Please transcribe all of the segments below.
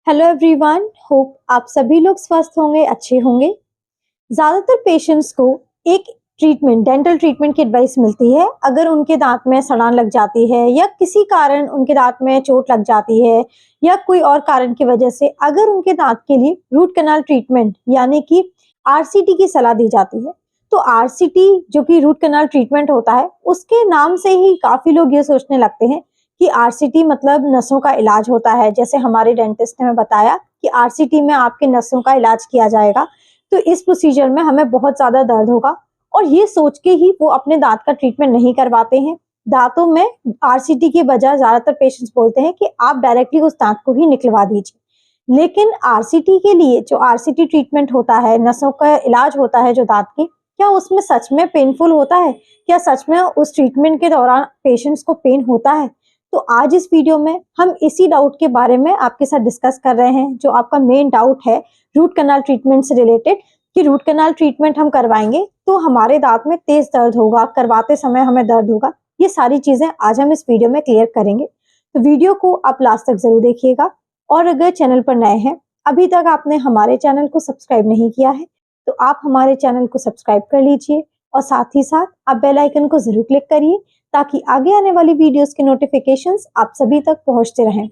Hello everyone, hope आप सभी लोग स्वस्थ होंगे, अच्छे होंगे। ज्यादातर पेशेंट्स को एक डेंटल ट्रीटमेंट की एडवाइस मिलती है अगर उनके दांत में सड़ान लग जाती है या किसी कारण उनके दांत में चोट लग जाती है या कोई और कारण की वजह से अगर उनके दांत के लिए रूट कैनाल ट्रीटमेंट यानी कि आरसीटी की सलाह दी जाती है। तो आरसीटी जो कि रूट कैनाल ट्रीटमेंट होता है, उसके नाम से ही काफी लोग ये सोचने लगते हैं कि आरसीटी मतलब नसों का इलाज होता है। जैसे हमारे डेंटिस्ट ने हमें बताया कि आरसीटी में आपके नसों का इलाज किया जाएगा, तो इस प्रोसीजर में हमें बहुत ज्यादा दर्द होगा, और ये सोच के ही वो अपने दांत का ट्रीटमेंट नहीं करवाते हैं। दांतों में आरसीटी की बजाय ज्यादातर पेशेंट्स बोलते हैं कि आप डायरेक्टली उस दांत को ही निकलवा दीजिए। लेकिन आरसीटी के लिए जो आरसीटी ट्रीटमेंट होता है, नसों का इलाज होता है जो दांत की, क्या उसमें सच में पेनफुल होता है? क्या सच में उस ट्रीटमेंट के दौरान पेशेंट्स को पेन होता है? तो आज इस वीडियो में हम इसी डाउट के बारे में आपके साथ डिस्कस कर रहे हैं, जो आपका मेन डाउट है रूट कैनाल ट्रीटमेंट से रिलेटेड, कि रूट कैनाल ट्रीटमेंट हम करवाएंगे तो हमारे दांत में तेज दर्द होगा, करवाते समय हमें दर्द होगा। ये सारी चीजें आज हम इस वीडियो में क्लियर करेंगे, तो वीडियो को आप लास्ट तक जरूर देखिएगा। और अगर चैनल पर नए हैं, अभी तक आपने हमारे चैनल को सब्सक्राइब नहीं किया है, तो आप हमारे चैनल को सब्सक्राइब कर लीजिए और साथ ही साथ आप बेल आइकन को जरूर क्लिक करिए ताकि आगे आने वाली वीडियोस के नोटिफिकेशंस आप सभी तक पहुंचते रहें।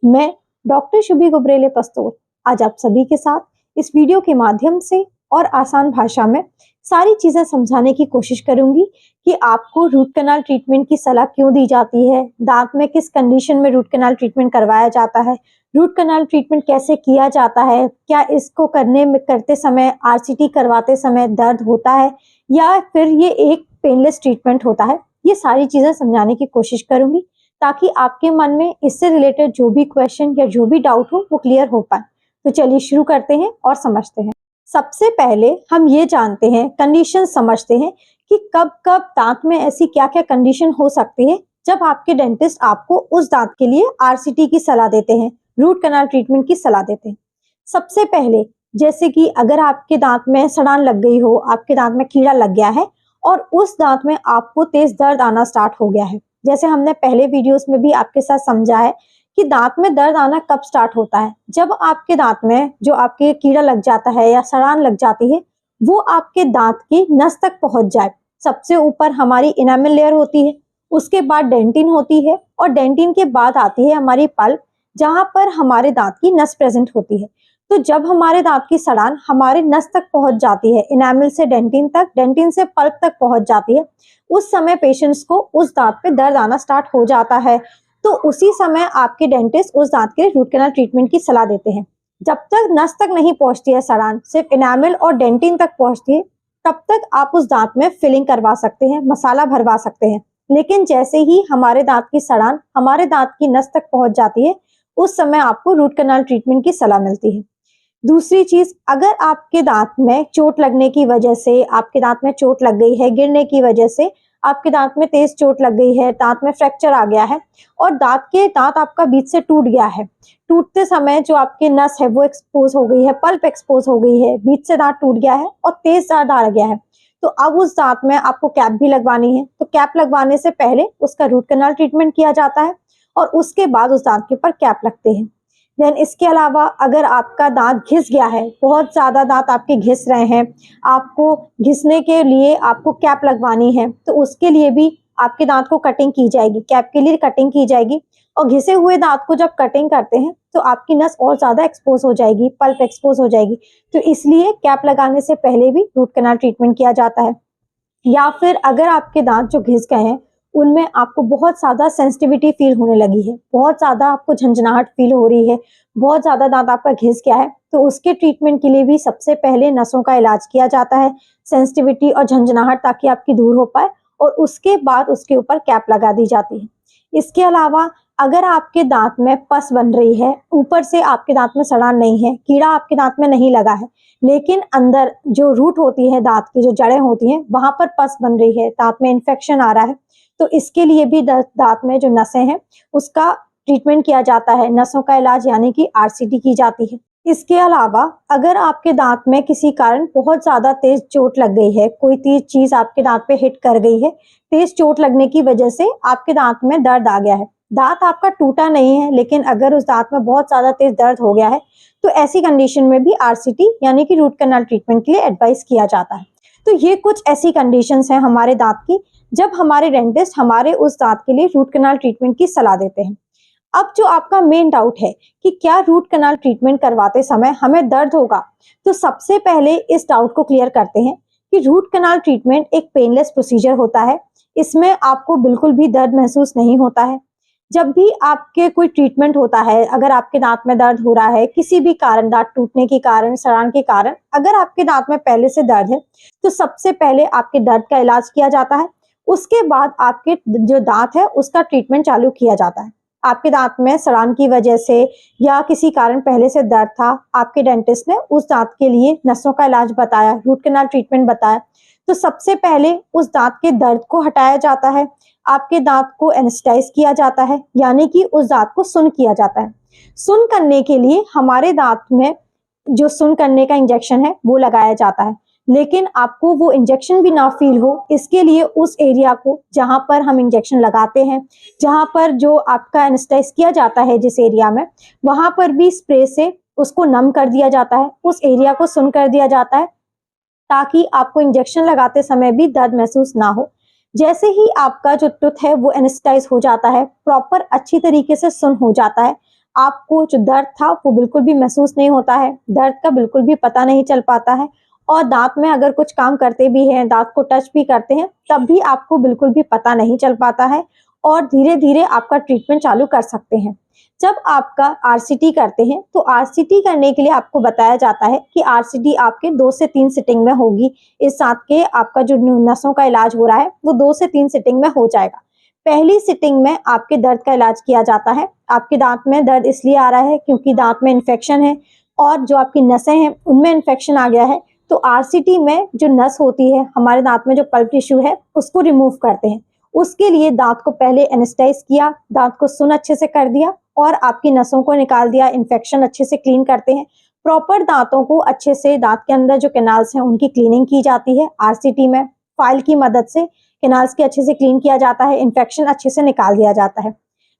मैं डॉक्टर शुभी गुब्रेले पस्तोर आज आप सभी के साथ इस वीडियो के माध्यम से और आसान भाषा में सारी चीजें समझाने की कोशिश करूंगी कि आपको रूट कैनाल ट्रीटमेंट की सलाह क्यों दी जाती है, दांत में किस कंडीशन में रूट कैनाल ट्रीटमेंट करवाया जाता है, रूट कैनाल ट्रीटमेंट कैसे किया जाता है, क्या इसको करते समय आरसीटी करवाते समय दर्द होता है या फिर ये एक पेनलेस ट्रीटमेंट होता है। ये सारी चीजें समझाने की कोशिश करूंगी ताकि आपके मन में इससे रिलेटेड जो भी क्वेश्चन या जो भी डाउट हो वो क्लियर हो पाए। तो चलिए शुरू करते हैं और समझते हैं। सबसे पहले हम ये जानते हैं, कंडीशन समझते हैं कि कब कब दांत में ऐसी क्या क्या कंडीशन हो सकती है जब आपके डेंटिस्ट आपको उस दांत के लिए आरसीटी की सलाह देते हैं, रूट कैनाल ट्रीटमेंट की सलाह देते हैं। सबसे पहले, जैसे कि अगर आपके दांत में सड़ान लग गई हो, आपके दांत में कीड़ा लग गया है और उस दांत में आपको तेज दर्द आना स्टार्ट हो गया है। जैसे हमने पहले वीडियोस में भी आपके साथ समझा है कि दांत में दर्द आना कब स्टार्ट होता है, जब आपके दांत में जो आपके कीड़ा लग जाता है या सड़ान लग जाती है वो आपके दांत की नस तक पहुंच जाए। सबसे ऊपर हमारी इनामिल लेयर होती है, उसके बाद डेंटिन होती है और डेंटिन के बाद आती है हमारी पल्प, जहां पर हमारे दांत की नस प्रेजेंट होती है। तो जब हमारे दांत की सड़ान हमारे नस तक पहुंच जाती है, इनामिल से डेंटिन तक, डेंटिन से पल्प तक पहुंच जाती है, उस समय पेशेंट्स को उस दांत पे दर्द आना स्टार्ट हो जाता है। तो उसी समय आपके डेंटिस्ट उस दांत के रूट कैनाल ट्रीटमेंट की सलाह देते हैं। जब तक नस तक नहीं पहुंचती है सड़ान, सिर्फ इनामिल और डेंटिन तक पहुंचती है, तब तक आप उस दांत में फिलिंग करवा सकते हैं, मसाला भरवा सकते हैं। लेकिन जैसे ही हमारे दांत की सड़ान हमारे दांत की नस तक पहुंच जाती है, उस समय आपको रूट कैनाल ट्रीटमेंट की सलाह मिलती है। दूसरी चीज, अगर आपके दांत में चोट लगने की वजह से, आपके दांत में चोट लग गई है, गिरने की वजह से आपके दांत में तेज चोट लग गई है, दांत में फ्रैक्चर आ गया है और दांत आपका बीच से टूट गया है, टूटते समय जो आपकी नस है वो एक्सपोज हो गई है, पल्प एक्सपोज हो गई है, बीच से दांत टूट गया है और तेज दर्द आ गया है, तो अब उस दांत में आपको कैप भी लगवानी है। तो कैप लगवाने से पहले उसका रूट कैनाल ट्रीटमेंट किया जाता है और उसके बाद उस दांत के ऊपर कैप लगते हैं। देन इसके अलावा अगर आपका दांत घिस गया है, बहुत ज्यादा दांत आपके घिस रहे हैं, आपको घिसने के लिए आपको कैप लगवानी है, तो उसके लिए भी आपके दांत को कटिंग की जाएगी, कैप के लिए कटिंग की जाएगी। और घिसे हुए दांत को जब कटिंग करते हैं तो आपकी नस और ज्यादा एक्सपोज हो जाएगी, पल्प एक्सपोज हो जाएगी, तो इसलिए कैप लगाने से पहले भी रूट कैनाल ट्रीटमेंट किया जाता है। या फिर अगर आपके दांत जो घिस गए हैं उनमें आपको बहुत ज्यादा सेंसिटिविटी फील होने लगी है, बहुत ज्यादा आपको झंझनाहट फील हो रही है, बहुत ज्यादा दांत आपका घिस गया है, तो उसके ट्रीटमेंट के लिए भी सबसे पहले नसों का इलाज किया जाता है, सेंसिटिविटी और झंझनाहट ताकि आपकी दूर हो पाए, और उसके बाद उसके ऊपर कैप लगा दी जाती है। इसके अलावा अगर आपके दांत में पस बन रही है, ऊपर से आपके दांत में सड़ान नहीं है, कीड़ा आपके दांत में नहीं लगा है, लेकिन अंदर जो रूट होती है, दांत की जो जड़ें होती हैं, वहां पर पस बन रही है, दांत में इन्फेक्शन आ रहा है, तो इसके लिए भी दांत में जो नसें हैं उसका ट्रीटमेंट किया जाता है, नसों का इलाज यानी कि आरसीटी की जाती है। इसके अलावा अगर आपके दांत में किसी कारण बहुत ज्यादा तेज चोट लग गई है, कोई तेज चीज आपके दांत पे हिट कर गई है, तेज चोट लगने की वजह से आपके दांत में दर्द आ गया है, दांत आपका टूटा नहीं है, लेकिन अगर उस दांत में बहुत ज्यादा तेज दर्द हो गया है तो ऐसी कंडीशन में भी आरसीटी यानी कि रूट कैनाल ट्रीटमेंट के लिए एडवाइस किया जाता है। तो ये कुछ ऐसी कंडीशंस हैं हमारे दांत की जब हमारे डेंटिस्ट हमारे उस दांत के लिए रूट कैनाल ट्रीटमेंट की सलाह देते हैं। अब जो आपका मेन डाउट है कि क्या रूट कैनाल ट्रीटमेंट करवाते समय हमें दर्द होगा, तो सबसे पहले इस डाउट को क्लियर करते हैं कि रूट कैनाल ट्रीटमेंट एक पेनलेस प्रोसीजर होता है। इसमें आपको बिल्कुल भी दर्द महसूस नहीं होता है। जब भी आपके कोई ट्रीटमेंट होता है, अगर आपके दांत में दर्द हो रहा है किसी भी कारण, दांत टूटने के कारण, सड़ान के कारण, अगर आपके दांत में पहले से दर्द है तो सबसे पहले आपके दर्द का इलाज किया जाता है। उसके बाद आपके जो दांत है उसका ट्रीटमेंट चालू किया जाता है। आपके दांत में सड़ान की वजह से या किसी कारण पहले से दर्द था, आपके डेंटिस्ट ने उस दांत के लिए नसों का इलाज बताया, रूट कैनाल ट्रीटमेंट बताया, तो सबसे पहले उस दांत के दर्द को हटाया जाता है। आपके दांत को एनेस्थेटाइज किया जाता है, यानी कि उस दांत को सुन्न किया जाता है। सुन्न करने के लिए हमारे दांत में जो सुन्न करने का इंजेक्शन है वो लगाया जाता है, लेकिन आपको वो इंजेक्शन भी ना फील हो इसके लिए उस एरिया को जहां पर हम इंजेक्शन लगाते हैं, जहां पर जो आपका एनेस्थेटाइज किया जाता है जिस एरिया में, वहां पर भी स्प्रे से उसको नम कर दिया जाता है, उस एरिया को सुन्न कर दिया जाता है, ताकि आपको इंजेक्शन लगाते समय भी दर्द महसूस ना हो। जैसे ही आपका जो टूथ है वो एनेस्थेटाइज हो जाता है, प्रॉपर अच्छी तरीके से सुन्न हो जाता है, आपको जो दर्द था वो बिल्कुल भी महसूस नहीं होता है, दर्द का बिल्कुल भी पता नहीं चल पाता है, और दांत में अगर कुछ काम करते भी हैं, दांत को टच भी करते हैं, तब भी आपको बिल्कुल भी पता नहीं चल पाता है, और धीरे धीरे आपका ट्रीटमेंट चालू कर सकते हैं। जब आपका आरसीटी करते हैं तो आरसीटी करने के लिए आपको बताया जाता है कि आरसीटी आपके 2 से 3 सिटिंग में होगी। इस दांत के आपका जो नसों का इलाज हो रहा है वो 2 से 3 सिटिंग में हो जाएगा। पहली सिटिंग में आपके दर्द का इलाज किया जाता है। आपके दांत में दर्द इसलिए आ रहा है क्योंकि दांत में इन्फेक्शन है और जो आपकी नसें हैं उनमें इन्फेक्शन आ गया है, तो आरसीटी में जो नस होती है, हमारे दांत में जो पल्प टिश्यू है उसको रिमूव करते हैं। उसके लिए दांत को पहले एनेस्थेटाइज किया, दांत को सुन्न अच्छे से कर दिया और आपकी नसों को निकाल दिया, इन्फेक्शन अच्छे से क्लीन करते हैं। प्रॉपर दांतों को अच्छे से, दांत के अंदर जो कैनाल्स हैं उनकी क्लीनिंग की जाती है आरसीटी में। फाइल की मदद से कैनाल्स के अच्छे से क्लीन किया जाता है, इन्फेक्शन अच्छे से निकाल दिया जाता है।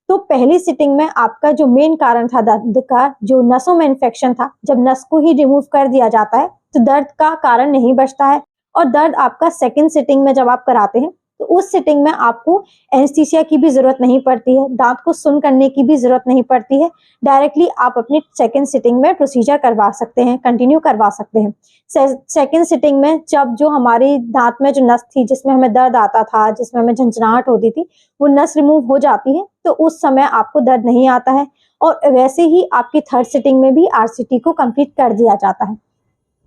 तो पहली सिटिंग में आपका जो मेन कारण था दर्द का, जो नसों में इन्फेक्शन था, जब नस को ही रिमूव कर दिया जाता है तो दर्द का कारण नहीं बचता है। और दर्द आपका सेकेंड सिटिंग में जब आप कराते हैं तो उस सिटिंग में आपको एनेस्थीसिया की भी जरूरत नहीं पड़ती है, दांत को सुन्न करने की भी जरूरत नहीं पड़ती है। डायरेक्टली आप अपनी सेकेंड सिटिंग में प्रोसीजर करवा सकते हैं, कंटिन्यू करवा सकते हैं। सेकेंड सिटिंग में जब जो हमारी दांत में जो नस थी जिसमें हमें दर्द आता था, जिसमें हमें झंझनाहट होती थी, वो नस रिमूव हो जाती है, तो उस समय आपको दर्द नहीं आता है। और वैसे ही आपकी थर्ड सिटिंग में भी आरसीटी को कंप्लीट कर दिया जाता है।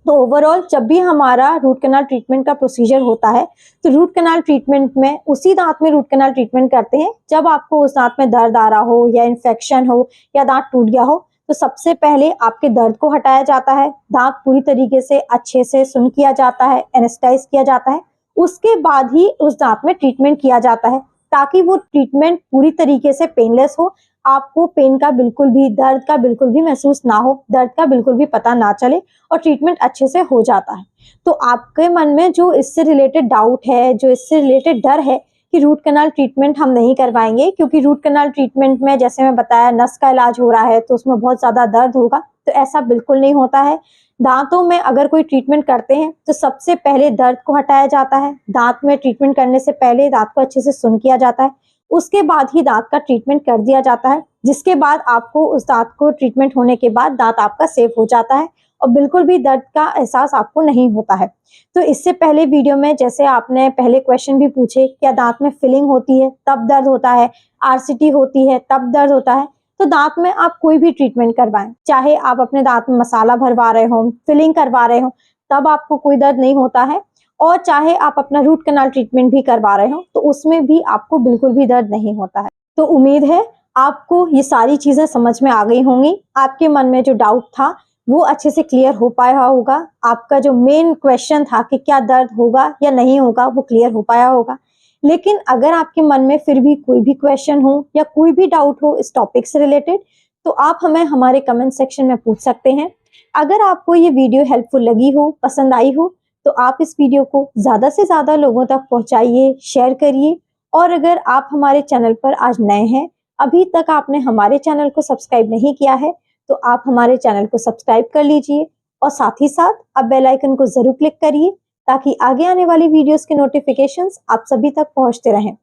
तो ओवरऑल जब भी हमारा रूट कैनाल ट्रीटमेंट का प्रोसीजर होता है तो रूट कैनाल ट्रीटमेंट में उसी दांत में रूट कैनाल ट्रीटमेंट करते हैं जब आपको उस दांत में दर्द आ रहा हो या इन्फेक्शन हो या दांत टूट गया हो। तो सबसे पहले आपके दर्द को हटाया जाता है, दांत पूरी तरीके से अच्छे से सुन्न किया जाता है, एनेस्थेटाइज किया जाता है। उसके बाद ही उस दांत में ट्रीटमेंट किया जाता है, ताकि वो ट्रीटमेंट पूरी तरीके से पेनलेस हो, आपको पेन का बिल्कुल भी, दर्द का बिल्कुल भी महसूस ना हो, दर्द का बिल्कुल भी पता ना चले, और ट्रीटमेंट अच्छे से हो जाता है। तो आपके मन में जो इससे रिलेटेड डाउट है, जो इससे रिलेटेड डर है कि रूट कैनाल ट्रीटमेंट हम नहीं करवाएंगे, क्योंकि रूट कैनाल ट्रीटमेंट में जैसे मैं बताया नस का इलाज हो रहा है तो उसमें बहुत ज्यादा दर्द होगा, तो ऐसा बिल्कुल नहीं होता है। दांतों में अगर कोई ट्रीटमेंट करते हैं तो सबसे पहले दर्द को हटाया जाता है। दांत में ट्रीटमेंट करने से पहले दांत को अच्छे से सुन्न किया जाता है, उसके बाद ही दांत का ट्रीटमेंट कर दिया जाता है, जिसके बाद आपको उस दांत को ट्रीटमेंट होने के बाद दांत आपका सेफ हो जाता है और बिल्कुल भी दर्द का एहसास आपको नहीं होता है। तो इससे पहले वीडियो में जैसे आपने पहले क्वेश्चन भी पूछे, क्या दांत में फिलिंग होती है तब दर्द होता है, आरसीटी होती है तब दर्द होता है, तो दांत में आप कोई भी ट्रीटमेंट करवाएं, चाहे आप अपने दांत में मसाला भरवा रहे हो, फिलिंग करवा रहे हो, तब आपको कोई दर्द नहीं होता है, और चाहे आप अपना रूट कैनाल ट्रीटमेंट भी करवा रहे हो तो उसमें भी आपको बिल्कुल भी दर्द नहीं होता है। तो उम्मीद है आपको ये सारी चीजें समझ में आ गई होंगी। आपके मन में जो डाउट था वो अच्छे से क्लियर हो पाया होगा। आपका जो मेन क्वेश्चन था कि क्या दर्द होगा या नहीं होगा, वो क्लियर हो पाया होगा। लेकिन अगर आपके मन में फिर भी कोई भी क्वेश्चन हो या कोई भी डाउट हो इस टॉपिक से रिलेटेड, तो आप हमें हमारे कमेंट सेक्शन में पूछ सकते हैं। अगर आपको ये वीडियो हेल्पफुल लगी हो, पसंद आई हो, तो आप इस वीडियो को ज्यादा से ज्यादा लोगों तक पहुंचाइए, शेयर करिए। और अगर आप हमारे चैनल पर आज नए हैं, अभी तक आपने हमारे चैनल को सब्सक्राइब नहीं किया है तो आप हमारे चैनल को सब्सक्राइब कर लीजिए और साथ ही साथ आप बेल आइकन को जरूर क्लिक करिए ताकि आगे आने वाली वीडियोस के नोटिफिकेशंस आप सभी तक पहुंचते रहें।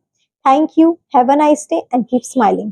Thank you, have a nice day and keep smiling.